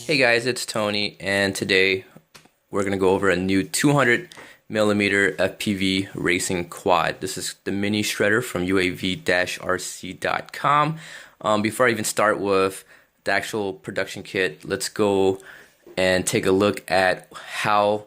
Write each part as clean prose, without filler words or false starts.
Hey guys, it's Tony, and today we're going to go over a new 200mm FPV racing quad. This is the mini shredder from uav-rc.com. Before I even start with the actual production kit, let's go and take a look at how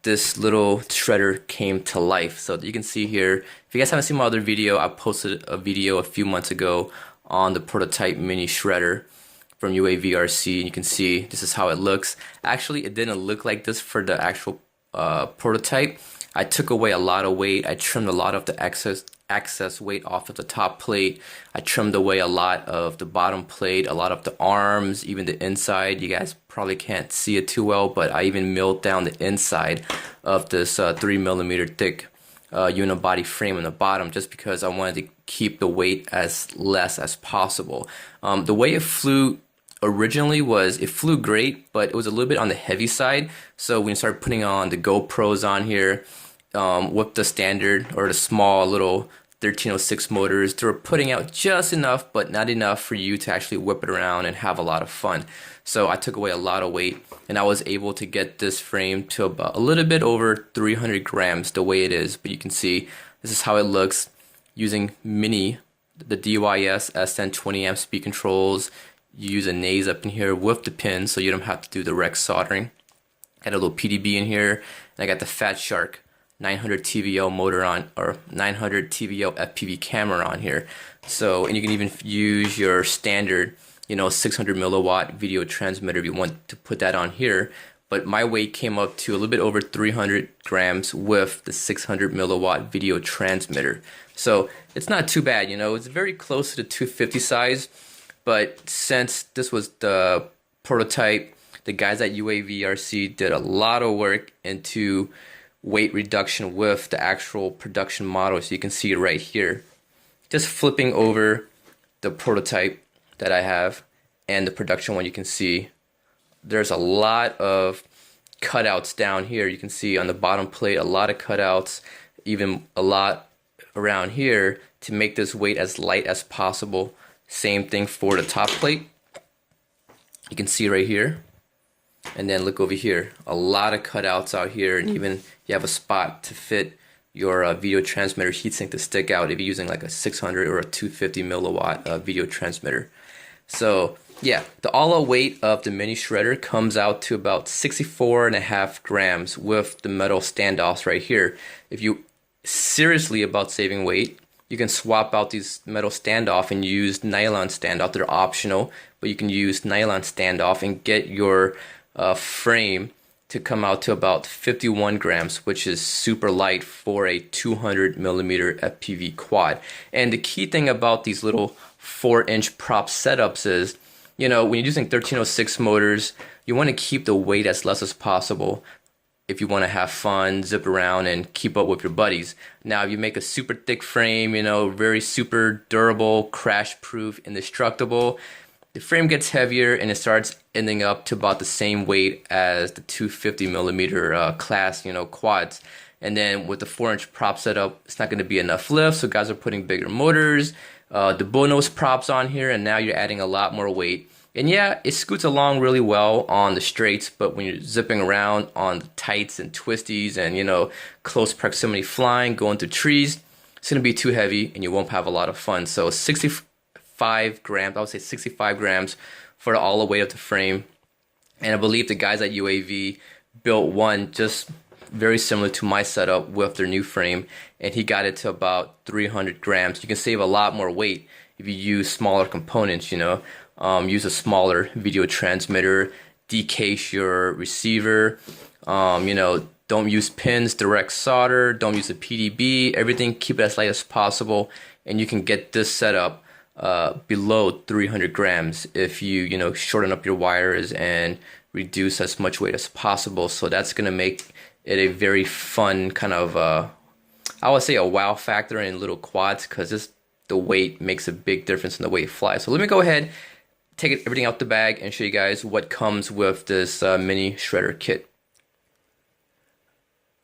this little shredder came to life. So you can see here, if you guys haven't seen my other video, I posted a video a few months ago on the prototype mini shredder from UAVRC, and you can see this is how it looks. Actually, it didn't look like this for the actual prototype. I took away a lot of weight. I trimmed a lot of the excess weight off of the top plate. I trimmed away a lot of the bottom plate, a lot of the arms, even the inside. You guys probably can't see it too well, but I even milled down the inside of this 3mm thick unibody frame on the bottom, just because I wanted to keep the weight as less as possible. The way it flew originally was, it flew great, but it was a little bit on the heavy side. So when you start putting on the GoPros on here, with the standard or the small little 1306 motors, they were putting out just enough, but not enough for you to actually whip it around and have a lot of fun. So I took away a lot of weight, and I was able to get this frame to about a little bit over 300 grams the way it is. But you can see this is how it looks using the DYS SN20 amp speed controls. You use a naze up in here with the pin, so you don't have to do the Rex soldering. Got a little PDB in here, and I got the Fat Shark 900 TVL motor on, or 900 TVL FPV camera on here. So, and you can even use your standard, 600 milliwatt video transmitter if you want to put that on here. But my weight came up to a little bit over 300 grams with the 600 milliwatt video transmitter. So it's not too bad, it's very close to the 250 size. But since this was the prototype, the guys at UAVRC did a lot of work into weight reduction with the actual production model. So you can see it right here. Just flipping over the prototype that I have and the production one, you can see there's a lot of cutouts down here. You can see on the bottom plate a lot of cutouts, even a lot around here to make this weight as light as possible. Same thing for the top plate. You can see right here. And then look over here. A lot of cutouts out here, and even you have a spot to fit your video transmitter heatsink to stick out if you're using like a 600 or a 250 milliwatt video transmitter. So yeah, the all-out weight of the mini shredder comes out to about 64.5 grams with the metal standoffs right here. If you seriously about saving weight, you can swap out these metal standoff and use nylon standoff. They're optional, but you can use nylon standoff and get your frame to come out to about 51 grams, which is super light for a 200mm FPV quad. And the key thing about these little 4-inch prop setups is, when you're using 1306 motors, you want to keep the weight as less as possible if you want to have fun, zip around, and keep up with your buddies. Now, if you make a super thick frame, very super durable, crash-proof, indestructible, the frame gets heavier and it starts ending up to about the same weight as the 250mm class, quads. And then with the 4-inch prop setup, it's not going to be enough lift, so guys are putting bigger motors, the bullnose props on here, and now you're adding a lot more weight. And yeah, it scoots along really well on the straights, but when you're zipping around on the tights and twisties and, close proximity flying, going through trees, it's going to be too heavy and you won't have a lot of fun. So 65 grams, I would say 65 grams for the all the weight of the frame. And I believe the guys at UAV built one just very similar to my setup with their new frame, and he got it to about 300 grams. You can save a lot more weight if you use smaller components, use a smaller video transmitter, decase your receiver, don't use pins, direct solder, don't use a PDB, everything, keep it as light as possible, and you can get this setup below 300 grams if you, shorten up your wires and reduce as much weight as possible. So that's going to make it a very fun kind of, I would say a wow factor in little quads, because the weight makes a big difference in the way it flies. So let me go ahead, take everything out the bag, and show you guys what comes with this mini shredder kit.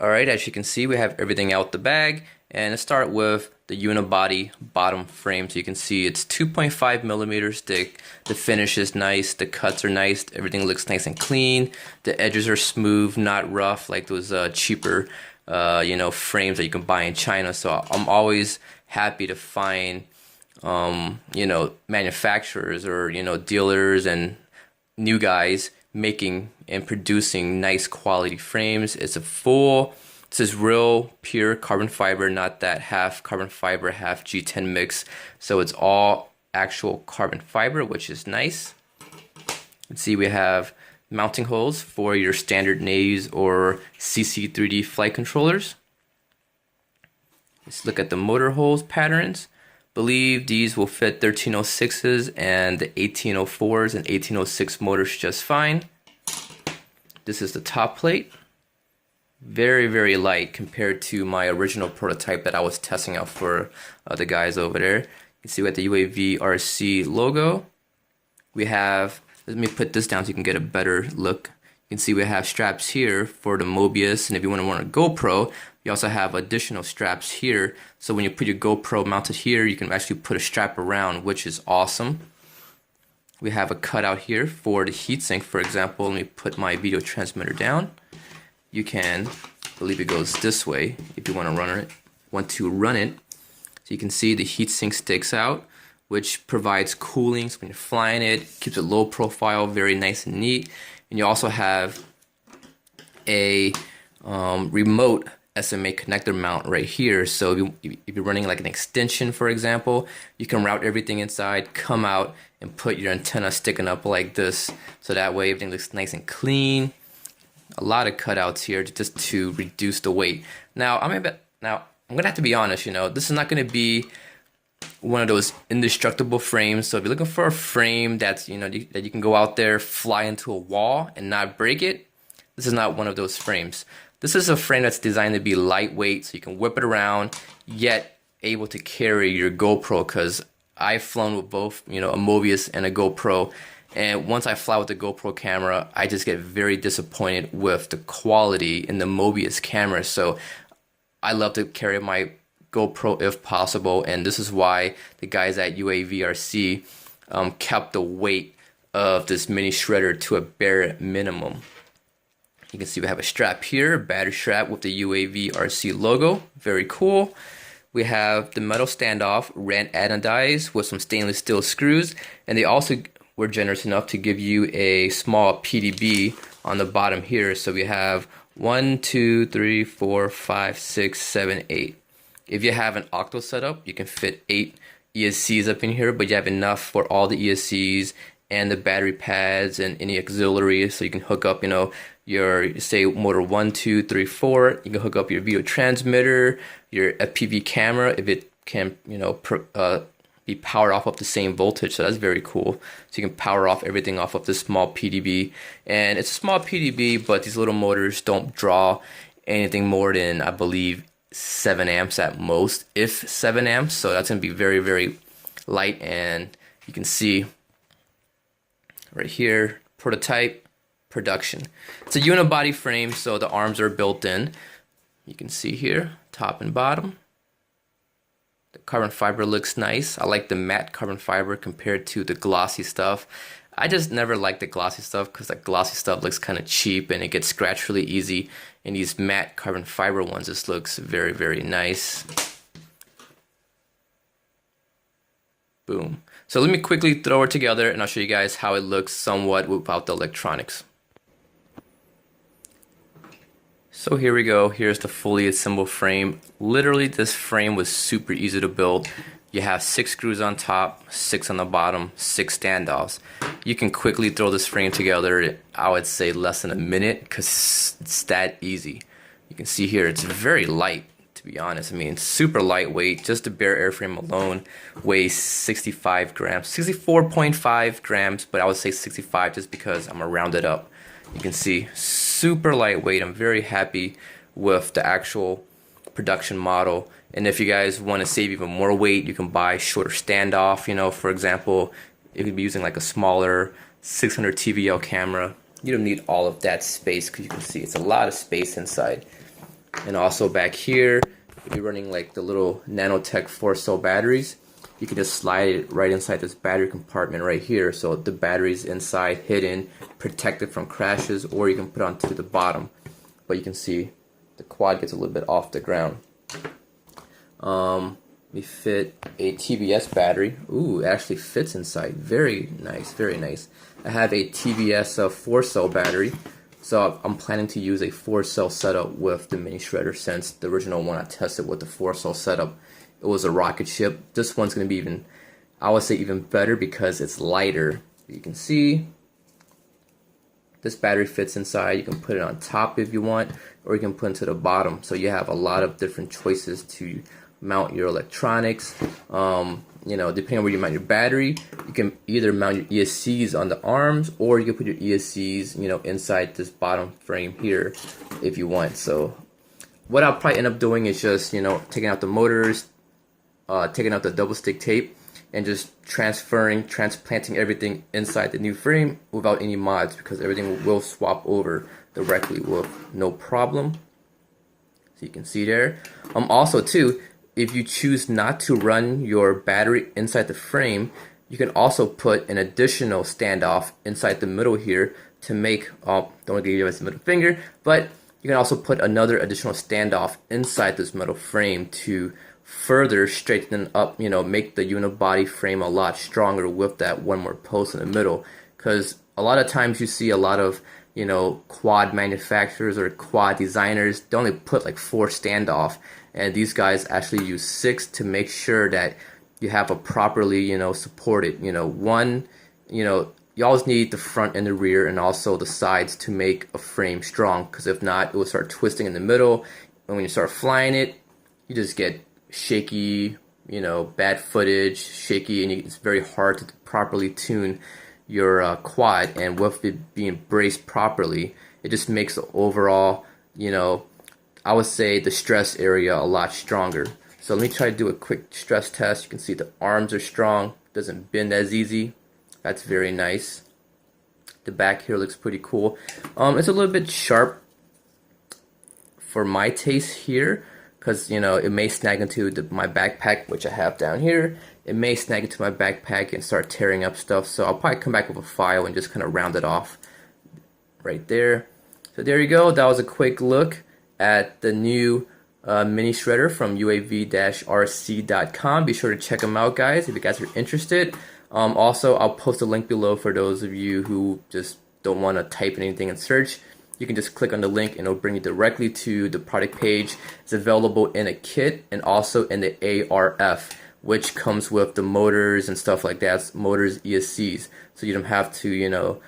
Alright, as you can see, we have everything out the bag, and let's start with the the unibody bottom frame. So you can see it's 2.5 millimeters thick. The finish is nice, the cuts are nice, everything looks nice and clean. The edges are smooth, not rough like those cheaper frames that you can buy in China. So I'm always happy to find manufacturers or dealers and new guys making and producing nice quality frames. This is real pure carbon fiber, not that half carbon fiber, half G10 mix. So it's all actual carbon fiber, which is nice. You can see we have mounting holes for your standard naves or CC3D flight controllers. Let's look at the motor holes patterns. Believe these will fit 1306s and the 1804s and 1806 motors just fine. This is the top plate. Very, very light compared to my original prototype that I was testing out for the guys over there. You can see we have the UAV RC logo. We have, let me put this down so you can get a better look. You can see we have straps here for the Mobius, and if you want a GoPro, you also have additional straps here. So when you put your GoPro mounted here, you can actually put a strap around, which is awesome. We have a cutout here for the heatsink, for example. Let me put my video transmitter down. You can, I believe it goes this way if you want to run it. So you can see the heatsink sticks out, which provides cooling. So when you're flying it, keeps it low profile, very nice and neat. And you also have a remote SMA connector mount right here. So if you're running like an extension, for example, you can route everything inside, come out, and put your antenna sticking up like this. So that way everything looks nice and clean. A lot of cutouts here just to reduce the weight. Now I'm gonna have to be honest. This is not gonna be one of those indestructible frames. So if you're looking for a frame that's that you can go out there, fly into a wall and not break it, this is not one of those frames. This is a frame that's designed to be lightweight, so you can whip it around, yet able to carry your GoPro. Because I've flown with both, a Mobius and a GoPro. And once I fly with the GoPro camera, I just get very disappointed with the quality in the Mobius camera. So I love to carry my GoPro if possible, and this is why the guys at UAVRC kept the weight of this mini shredder to a bare minimum. You can see we have a strap here, a battery strap with the UAVRC logo. Very cool. We have the metal standoff, ran anodized with some stainless steel screws, and they also were generous enough to give you a small PDB on the bottom here. So we have 1, 2, 3, 4, 5, 6, 7, 8. If you have an octo setup, you can fit 8 ESCs up in here, but you have enough for all the ESCs and the battery pads and any auxiliaries. So you can hook up, your, say, motor 1, 2, 3, 4. You can hook up your video transmitter, your FPV camera, if it can, be powered off of the same voltage. So that's very cool. So you can power off everything off of this small PDB. And it's a small PDB, but these little motors don't draw anything more than, I believe, 7 amps at most, if 7 amps. So that's going to be very, very light. And you can see right here, prototype, production. It's a unibody frame, so the arms are built in. You can see here, top and bottom. The carbon fiber looks nice. I like the matte carbon fiber compared to the glossy stuff. I just never liked the glossy stuff because the glossy stuff looks kind of cheap and it gets scratched really easy. And these matte carbon fiber ones just looks very, very nice. Boom. So let me quickly throw it together and I'll show you guys how it looks somewhat without the electronics. So here we go. Here's the fully assembled frame. Literally, this frame was super easy to build. You have 6 screws on top, 6 on the bottom, 6 standoffs. You can quickly throw this frame together, I would say less than a minute, because it's that easy. You can see here, it's very light, to be honest. I mean, super lightweight. Just the bare airframe alone weighs 65 grams, 64.5 grams, but I would say 65 just because I'm gonna round it up. You can see super lightweight. I'm very happy with the actual production model. And if you guys want to save even more weight, you can buy shorter standoff. For example, you could be using like a smaller 600 TVL camera. You don't need all of that space because you can see it's a lot of space inside. And also back here, if you're running like the little nanotech 4-cell batteries, you can just slide it right inside this battery compartment right here. So the battery's inside, hidden, protected from crashes, or you can put it onto the bottom. But you can see the quad gets a little bit off the ground. We fit a TBS battery. Ooh, it actually fits inside. Very nice, very nice. I have a TBS 4-cell battery, so I'm planning to use a 4-cell setup with the mini shredder, since the original one I tested with the 4-cell setup, it was a rocket ship. This one's going to be even, I would say even better because it's lighter. You can see this battery fits inside. You can put it on top if you want, or you can put it to the bottom. So you have a lot of different choices to mount your electronics. You know, depending on where you mount your battery, you can either mount your ESCs on the arms, or you can put your ESCs, you know, inside this bottom frame here if you want. So what I'll probably end up doing is just, you know, taking out the motors, taking out the double stick tape, and just transplanting everything inside the new frame without any mods, because everything will swap over directly with no problem. So you can see there. Also too, if you choose not to run your battery inside the frame, you can also put an additional standoff inside the middle here to make, don't want to give you guys the middle finger, but you can also put another additional standoff inside this metal frame to further straighten up, you know, make the unibody frame a lot stronger with that one more post in the middle. Because a lot of times you see a lot of, you know, quad manufacturers or quad designers, they only put like 4 standoff, and these guys actually use 6 to make sure that you have a properly, you know, supported, you know, one, you know, you always need the front and the rear and also the sides to make a frame strong, because if not, it will start twisting in the middle, and when you start flying it, you just get shaky, you know, bad footage, shaky, and it's very hard to properly tune your quad. And with it being braced properly, it just makes the overall, you know, I would say the stress area a lot stronger. So let me try to do a quick stress test. You can see the arms are strong, doesn't bend as easy. That's very nice. The back here looks pretty cool. It's a little bit sharp for my taste here, because, you know, it may snag into my backpack, which I have down here. It may snag into my backpack and start tearing up stuff. So I'll probably come back with a file and just kind of round it off right there. So there you go. That was a quick look at the new mini shredder from uav-rc.com. Be sure to check them out, guys, if you guys are interested. Also, I'll post a link below for those of you who just don't want to type anything and search. You can just click on the link and it'll bring you directly to the product page. It's available in a kit and also in the ARF, which comes with the motors and stuff like that, motors, ESCs. So you don't have to, you know,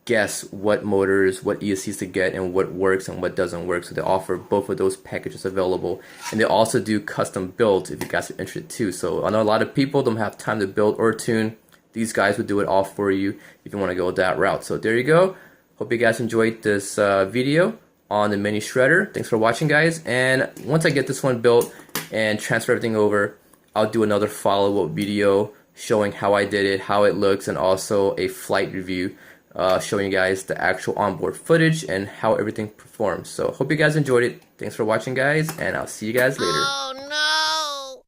guess what motors, what ESCs to get, and what works and what doesn't work. So they offer both of those packages available, and they also do custom builds if you guys are interested too. So I know a lot of people don't have time to build or tune. These guys would do it all for you if you want to go that route. So there you go. Hope you guys enjoyed this video on the mini shredder. Thanks for watching, guys. And once I get this one built and transfer everything over, I'll do another follow-up video showing how I did it, how it looks, and also a flight review showing you guys the actual onboard footage and how everything performs. So hope you guys enjoyed it. Thanks for watching, guys, and I'll see you guys later. Oh no!